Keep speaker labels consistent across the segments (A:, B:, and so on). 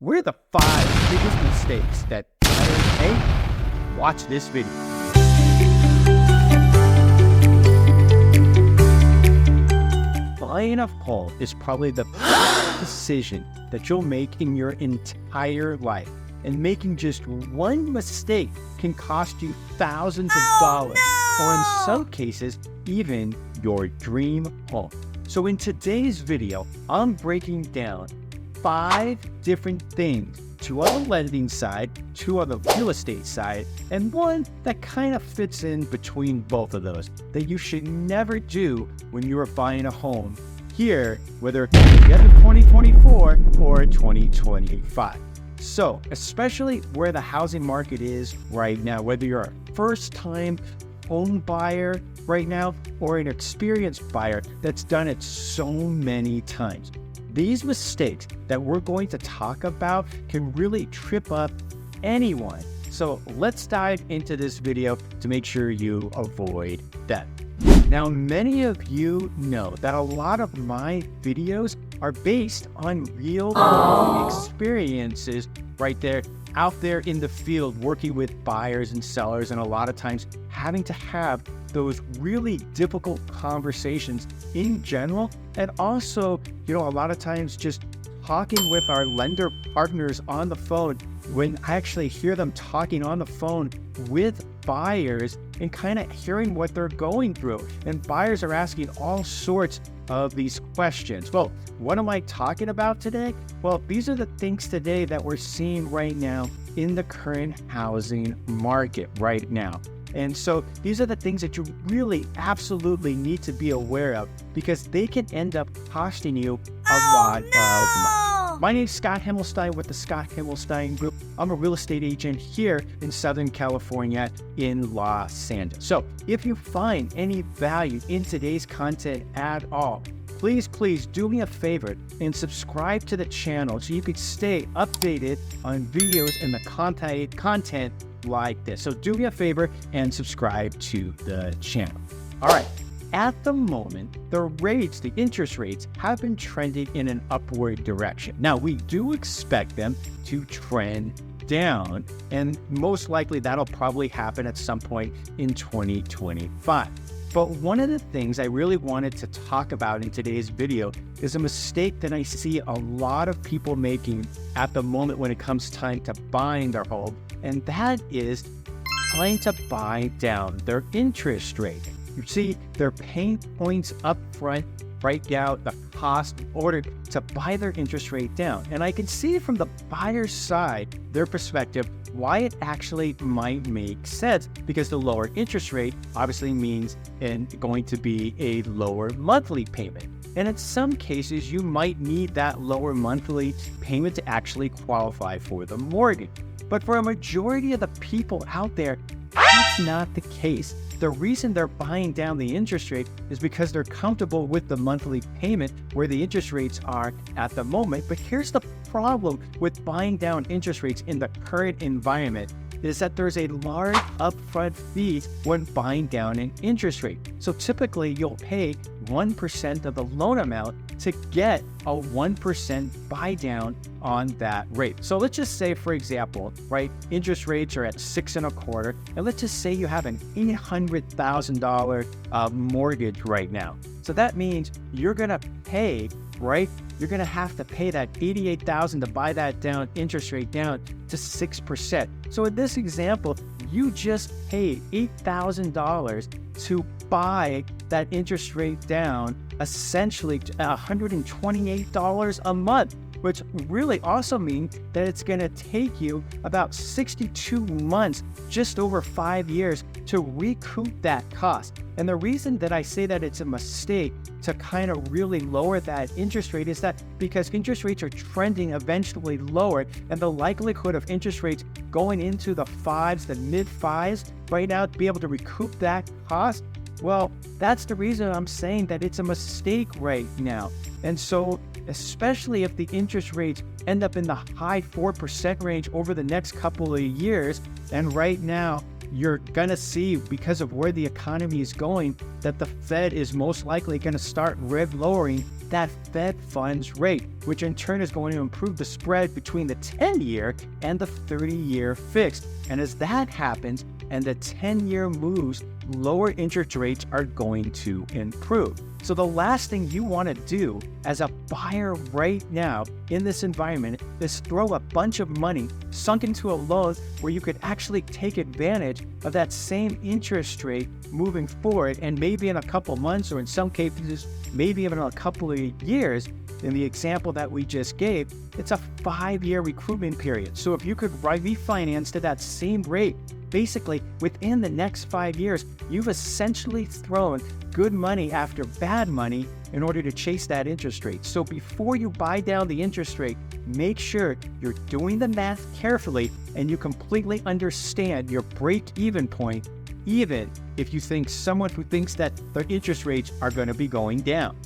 A: What are the 5 biggest mistakes that buyers make? Watch this video. Buying a home is probably the best decision that you'll make in your entire life. And making just one mistake can cost you thousands of dollars, or in some cases, even your dream home. So in today's video, I'm breaking down 5 different things, 2 on the lending side, 2 on the real estate side, and 1 that kind of fits in between both of those that you should never do when you are buying a home here, whether it's 2024 or 2025. So, especially where the housing market is right now, whether you're a first-time home buyer right now or an experienced buyer that's done it so many times. These mistakes that we're going to talk about can really trip up anyone. So let's dive into this video to make sure you avoid that. Now, many of you know that a lot of my videos are based on real experiences right there, out there in the field, working with buyers and sellers, and a lot of times having to have those really difficult conversations in general, and also, a lot of times just talking with our lender partners on the phone when I actually hear them talking on the phone with buyers and kind of hearing what they're going through. And buyers are asking all sorts of these questions. Well, what am I talking about today? Well, these are the things today that we're seeing right now in the current housing market right now. And so these are the things that you really absolutely need to be aware of, because they can end up costing you a lot of money. My name is Scott Himmelstein with the Scott Himmelstein Group. I'm a real estate agent here in Southern California in Los Angeles. So if you find any value in today's content at all, please do me a favor and subscribe to the channel so you can stay updated on videos and the content like this. So do me a favor and subscribe to the channel. All right. At the moment, the interest rates have been trending in an upward direction. Now, we do expect them to trend down, and most likely that'll probably happen at some point in 2025. But one of the things I really wanted to talk about in today's video is a mistake that I see a lot of people making at the moment when it comes time to buying their home, and that is trying to buy down their interest rate. You see, they're paying points up front, right now, the cost in order to buy their interest rate down. And I can see from the buyer's side, their perspective, why it actually might make sense, because the lower interest rate obviously means going to be a lower monthly payment. And in some cases, you might need that lower monthly payment to actually qualify for the mortgage. But for a majority of the people out there, that's not the case. The reason they're buying down the interest rate is because they're comfortable with the monthly payment where the interest rates are at the moment. But here's the problem with buying down interest rates in the current environment, is that there's a large upfront fee when buying down an interest rate. So typically you'll pay 1% of the loan amount to get a 1% buy down on that rate. So let's just say, for example, right, interest rates are at 6.25%, and let's just say you have an $800,000 mortgage right now. So that means you're gonna pay, right? You're gonna have to pay that $88,000 to buy that down interest rate down to 6%. So in this example, you just paid $8,000 to buy that interest rate down, essentially $128 a month, which really also means that it's going to take you about 62 months, just over 5 years, to recoup that cost. And the reason that I say that it's a mistake to kind of really lower that interest rate is that because interest rates are trending eventually lower, and the likelihood of interest rates going into the 5s, the mid-5s right now, to be able to recoup that cost, well, that's the reason I'm saying that it's a mistake right now. And so, especially if the interest rates end up in the high 4% range over the next couple of years, and right now you're going to see, because of where the economy is going, that the Fed is most likely going to start lowering that Fed funds rate, which in turn is going to improve the spread between the 10-year and the 30-year fixed. And as that happens and the 10-year moves, lower interest rates are going to improve. So the last thing you want to do as a buyer right now in this environment is throw a bunch of money sunk into a loan where you could actually take advantage of that same interest rate moving forward, and maybe in a couple months, or in some cases, maybe even a couple of years. In the example that we just gave, it's a 5-year recruitment period. So if you could refinance to that same rate, basically within the next 5 years, you've essentially thrown good money after bad money in order to chase that interest rate. So before you buy down the interest rate, make sure you're doing the math carefully and you completely understand your break-even point, even if you think someone who thinks that their interest rates are going to be going down.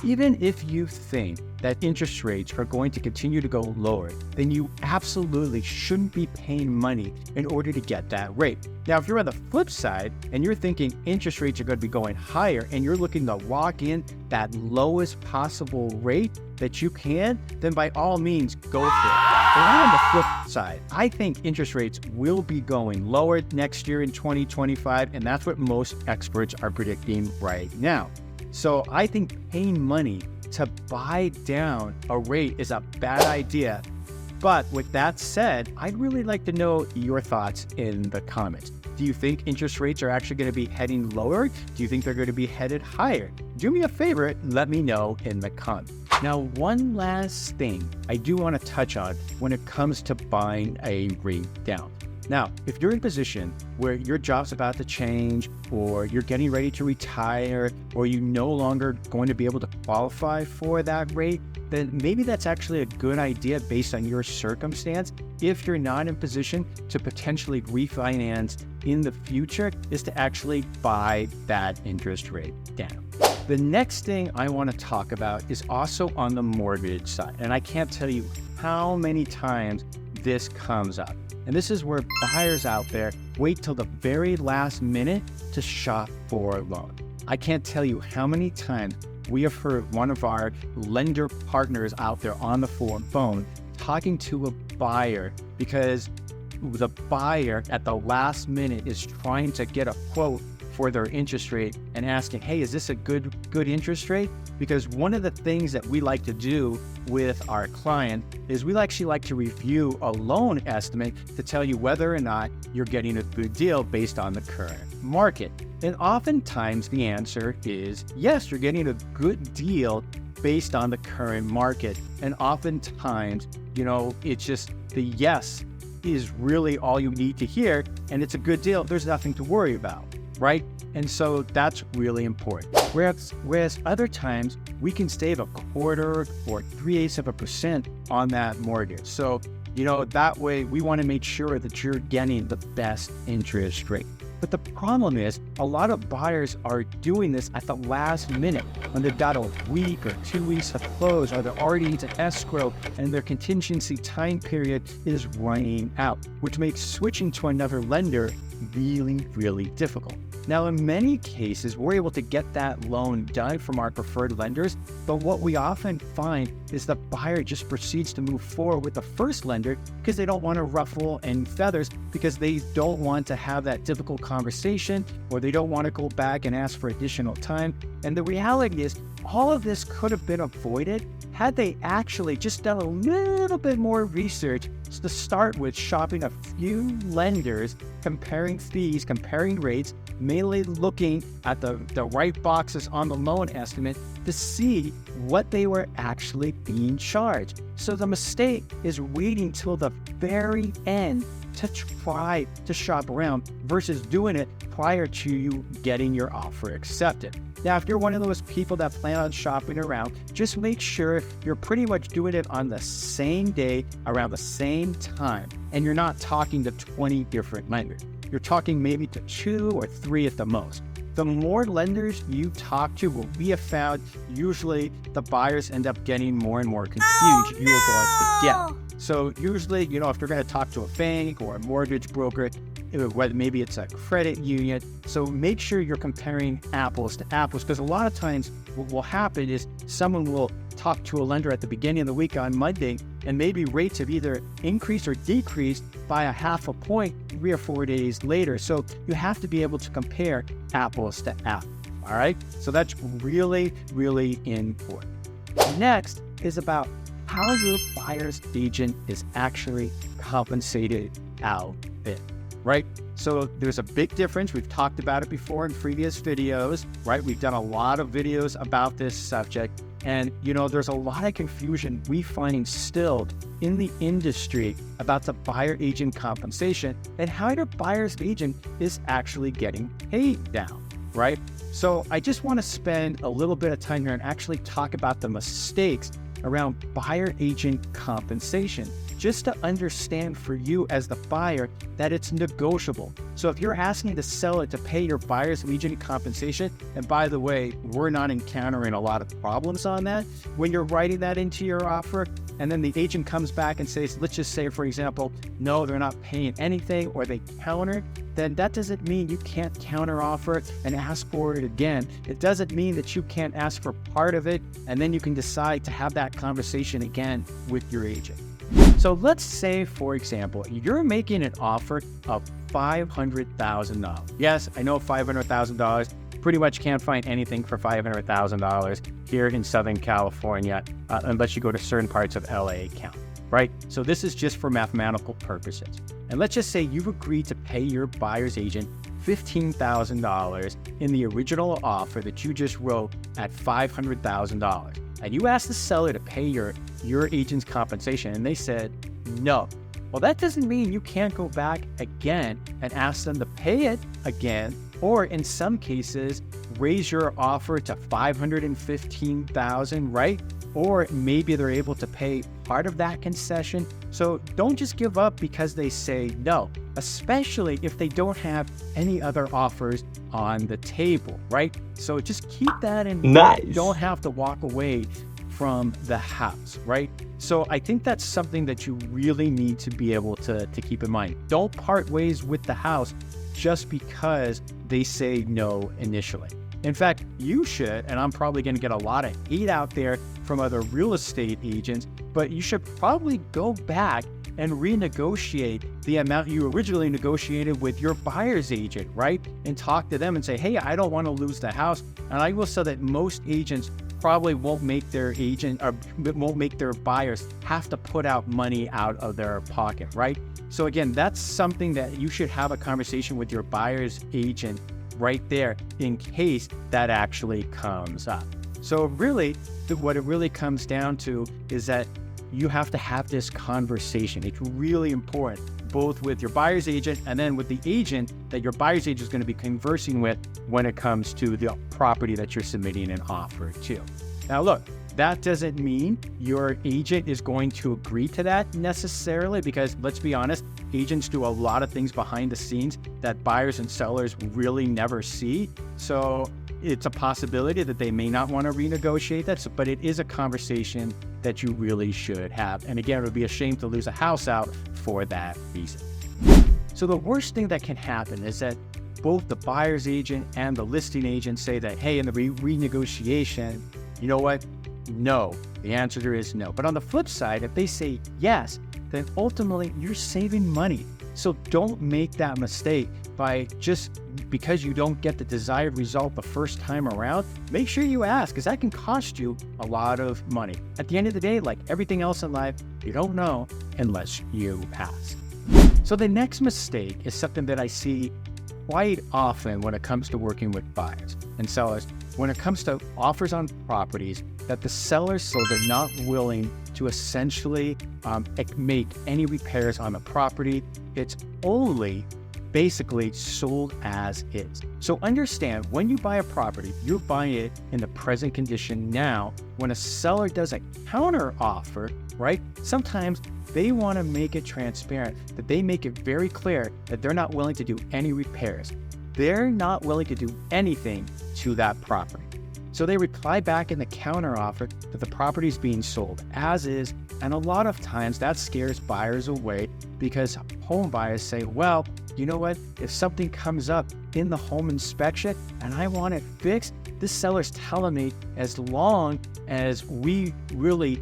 A: Even if you think that interest rates are going to continue to go lower, then you absolutely shouldn't be paying money in order to get that rate. Now, if you're on the flip side and you're thinking interest rates are going to be going higher and you're looking to lock in that lowest possible rate that you can, then by all means, go for it. But I'm on the flip side. I think interest rates will be going lower next year in 2025, and that's what most experts are predicting right now. So I think paying money to buy down a rate is a bad idea. But with that said, I'd really like to know your thoughts in the comments. Do you think interest rates are actually going to be heading lower? Do you think they're going to be headed higher? Do me a favor and let me know in the comments. Now, one last thing I do want to touch on when it comes to buying a rate down. Now, if you're in a position where your job's about to change, or you're getting ready to retire, or you're no longer going to be able to qualify for that rate, then maybe that's actually a good idea based on your circumstance. If you're not in position to potentially refinance in the future, is to actually buy that interest rate down. The next thing I want to talk about is also on the mortgage side. And I can't tell you how many times this comes up. And this is where buyers out there wait till the very last minute to shop for a loan. I can't tell you how many times we have heard one of our lender partners out there on the phone talking to a buyer because the buyer at the last minute is trying to get a quote for their interest rate and asking, hey, is this a good interest rate? Because one of the things that we like to do with our client is we actually like to review a loan estimate to tell you whether or not you're getting a good deal based on the current market. And oftentimes the answer is yes, you're getting a good deal based on the current market. And oftentimes, it's just the yes is really all you need to hear, and it's a good deal. There's nothing to worry about, right? And so that's really important. Whereas other times we can save 1/4 or 3/8% on that mortgage. So, that way we want to make sure that you're getting the best interest rate. But the problem is a lot of buyers are doing this at the last minute when they've got a week or 2 weeks to close, or they're already into escrow and their contingency time period is running out, which makes switching to another lender really, really difficult. Now, in many cases, we're able to get that loan done from our preferred lenders, but what we often find is the buyer just proceeds to move forward with the first lender because they don't want to ruffle any feathers, because they don't want to have that difficult conversation, or they don't want to go back and ask for additional time. And the reality is, all of this could have been avoided had they actually just done a little bit more research to start with, shopping a few lenders, comparing fees, comparing rates, mainly looking at the right boxes on the loan estimate to see what they were actually being charged. So the mistake is waiting till the very end to try to shop around versus doing it prior to you getting your offer accepted. Now, if you're one of those people that plan on shopping around, just make sure you're pretty much doing it on the same day, around the same time, and you're not talking to 20 different lenders. You're talking maybe to 2 or 3 at the most. The more lenders you talk to, what we have found, usually the buyers end up getting more and more confused. You are going to get. So usually, if you're going to talk to a bank or a mortgage broker, whether maybe it's a credit union. So make sure you're comparing apples to apples, because a lot of times what will happen is someone will talk to a lender at the beginning of the week on Monday, and maybe rates have either increased or decreased by a half a point 3 or 4 days later. So you have to be able to compare apples to apples. All right. So that's really, really important. Next is about how your buyer's agent is actually compensated out there, right? So there's a big difference. We've talked about it before in previous videos, right? We've done a lot of videos about this subject. And, there's a lot of confusion we find still in the industry about the buyer agent compensation and how your buyer's agent is actually getting paid down, right? So I just want to spend a little bit of time here and actually talk about the mistakes around buyer agent compensation, just to understand for you as the buyer that it's negotiable. So if you're asking the seller to pay your buyer's agent compensation, and by the way, we're not encountering a lot of problems on that, when you're writing that into your offer, and then the agent comes back and says, let's just say, for example, no, they're not paying anything, or they counter, then that doesn't mean you can't counter offer and ask for it again. It doesn't mean that you can't ask for part of it, and then you can decide to have that conversation again with your agent. So let's say, for example, you're making an offer of $500,000. Yes, I know $500,000. Pretty much can't find anything for $500,000 here in Southern California, unless you go to certain parts of LA County, right? So this is just for mathematical purposes. And let's just say you've agreed to pay your buyer's agent $15,000 in the original offer that you just wrote at $500,000. And you asked the seller to pay your agent's compensation, and they said no. Well, that doesn't mean you can't go back again and ask them to pay it again, or in some cases, raise your offer to $515,000, right? Or maybe they're able to pay part of that concession. So don't just give up because they say no, especially if they don't have any other offers on the table, right? So just keep that in mind.
B: Nice.
A: You don't have to walk away from the house, right? So I think that's something that you really need to be able to keep in mind. Don't part ways with the house just because they say no initially. In fact, you should, and I'm probably going to get a lot of hate out there from other real estate agents, but you should probably go back and renegotiate the amount you originally negotiated with your buyer's agent, right? And talk to them and say, hey, I don't want to lose the house. And I will say that most agents probably won't make their agent or won't make their buyers have to put out money out of their pocket, right? So again, that's something that you should have a conversation with your buyer's agent right there in case that actually comes up. So really, what it really comes down to is that you have to have this conversation. It's really important, both with your buyer's agent and then with the agent that your buyer's agent is going to be conversing with when it comes to the property that you're submitting an offer to. Now look, that doesn't mean your agent is going to agree to that necessarily, because let's be honest, agents do a lot of things behind the scenes that buyers and sellers really never see. So it's a possibility that they may not want to renegotiate that, but it is a conversation that you really should have. And again, it would be a shame to lose a house out for that reason. So the worst thing that can happen is that both the buyer's agent and the listing agent say that, hey, in the renegotiation, you know what? No. The answer there is no. But on the flip side, if they say yes, then ultimately you're saving money. So don't make that mistake by just because you don't get the desired result the first time around. Make sure you ask, because that can cost you a lot of money. At the end of the day, like everything else in life, you don't know unless you ask. So the next mistake is something that I see quite often when it comes to working with buyers and sellers. When it comes to offers on properties, that the sellers, so they're not willing to essentially make any repairs on the property. It's only basically sold as is. So understand, when you buy a property, you're buying it in the present condition now. When a seller does a counter offer, right? Sometimes they want to make it transparent, that they make it very clear that they're not willing to do any repairs. They're not willing to do anything to that property. So they reply back in the counteroffer that the property is being sold as is. And a lot of times that scares buyers away because home buyers say, well, you know what? If something comes up in the home inspection and I want it fixed, this seller's telling me as long as we really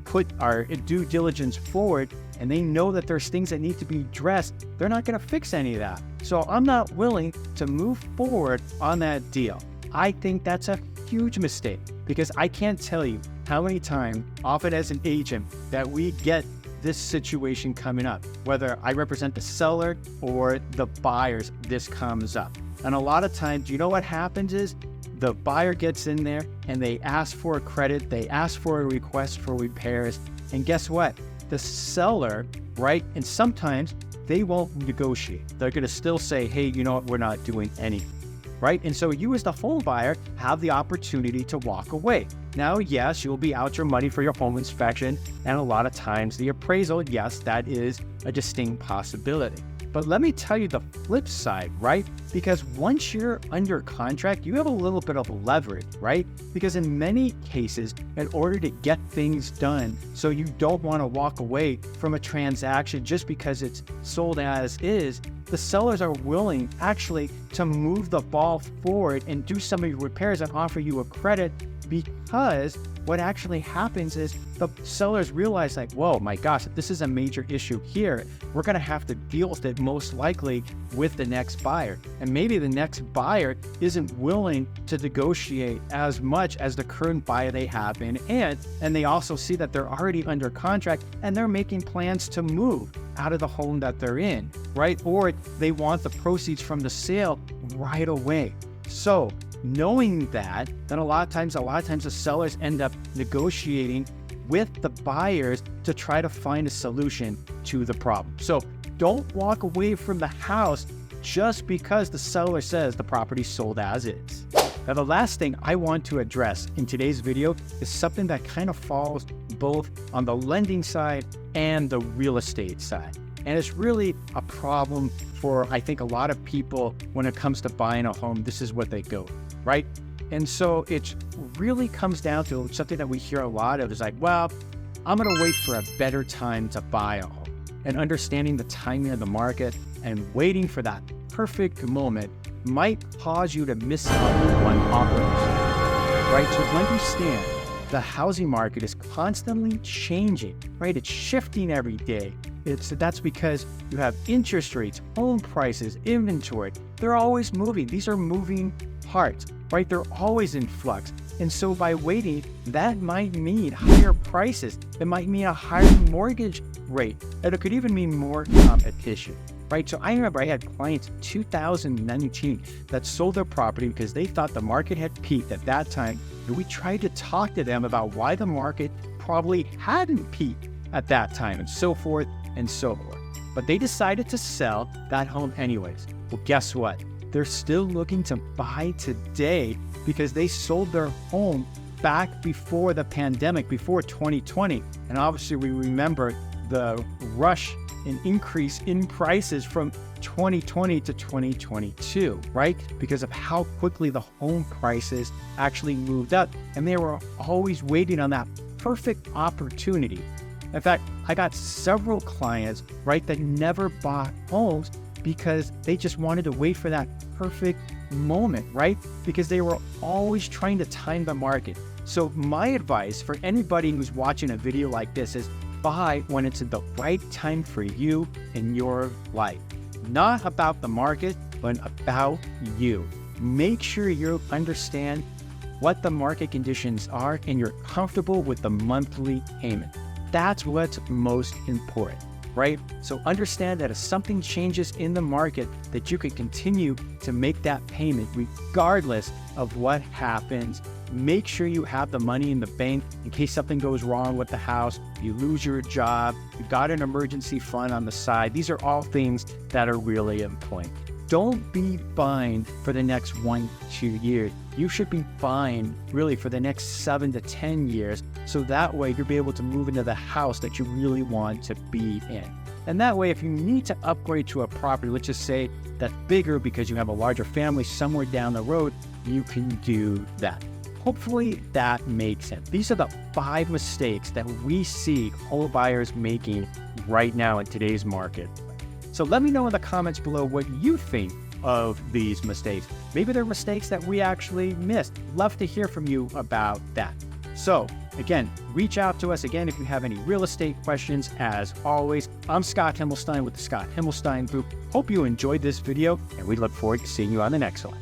A: put our due diligence forward and they know that there's things that need to be addressed, they're not going to fix any of that. So I'm not willing to move forward on that deal. I think that's a huge mistake because I can't tell you how many times, often as an agent, that we get this situation coming up. Whether I represent the seller or the buyers, this comes up. And a lot of times, you know what happens is the buyer gets in there and they ask for a credit, they ask for a request for repairs, and guess what? The seller, right? And sometimes they won't negotiate. They're going to still say, hey, you know what? We're not doing anything. Right? And so you as the home buyer have the opportunity to walk away. Now, yes, you'll be out your money for your home inspection and a lot of times the appraisal. Yes, that is a distinct possibility. But let me tell you the flip side, right? Because once you're under contract, you have a little bit of leverage, right? Because in many cases, in order to get things done, so you don't want to walk away from a transaction just because it's sold as is, the sellers are willing actually to move the ball forward and do some of your repairs and offer you a credit, because what actually happens is the sellers realize like, whoa, my gosh, this is a major issue here. We're going to have to deal with it most likely with the next buyer. And maybe the next buyer isn't willing to negotiate as much as the current buyer they have in hand. And they also see that they're already under contract and they're making plans to move out of the home that they're in, right? Or they want the proceeds from the sale right away. So knowing that, then a lot of times the sellers end up negotiating with the buyers to try to find a solution to the problem. So don't walk away from the house just because the seller says the property sold as is. Now, the last thing I want to address in today's video is something that kind of falls both on the lending side and the real estate side. And it's really a problem for, I think, a lot of people when it comes to buying a home. This is what they go, right? And so it really comes down to something that we hear a lot of is like, well, I'm going to wait for a better time to buy a home. And understanding the timing of the market and waiting for that perfect moment might cause you to miss out on opportunity, right? So understand the housing market is constantly changing, right? It's shifting every day. That's because you have interest rates, home prices, inventory. They're always moving. These are moving parts, right? They're always in flux. And so by waiting, that might mean higher prices. It might mean a higher mortgage rate. And it could even mean more competition, right? So I remember I had clients in 2019 that sold their property because they thought the market had peaked at that time. And we tried to talk to them about why the market probably hadn't peaked at that time and so forth and so forth. But they decided to sell that home anyways. Well, guess what? They're still looking to buy today because they sold their home back before the pandemic, before 2020. And obviously we remember the rush and increase in prices from 2020 to 2022, right? Because of how quickly the home prices actually moved up. And they were always waiting on that perfect opportunity. In fact, I got several clients, right, that never bought homes because they just wanted to wait for that perfect moment, right? Because they were always trying to time the market. So my advice for anybody who's watching a video like this is buy when it's the right time for you in your life. Not about the market, but about you. Make sure you understand what the market conditions are and you're comfortable with the monthly payment. That's what's most important, right? So understand that if something changes in the market, that you can continue to make that payment regardless of what happens. Make sure you have the money in the bank in case something goes wrong with the house, you lose your job, you got an emergency fund on the side. These are all things that are really important. Don't be buying for the next 1-2 years. You should be buying really for the next 7 to 10 years. So that way you'll be able to move into the house that you really want to be in. And that way, if you need to upgrade to a property, let's just say that's bigger because you have a larger family somewhere down the road, you can do that. hopefully that makes sense. These are the 5 mistakes that we see home buyers making right now in today's market. So let me know in the comments below what you think of these mistakes. Maybe they're mistakes that we actually missed. Love to hear from you about that. So again, reach out to us again if you have any real estate questions. As always, I'm Scott Himmelstein with the Scott Himmelstein Group. Hope you enjoyed this video, and we look forward to seeing you on the next one.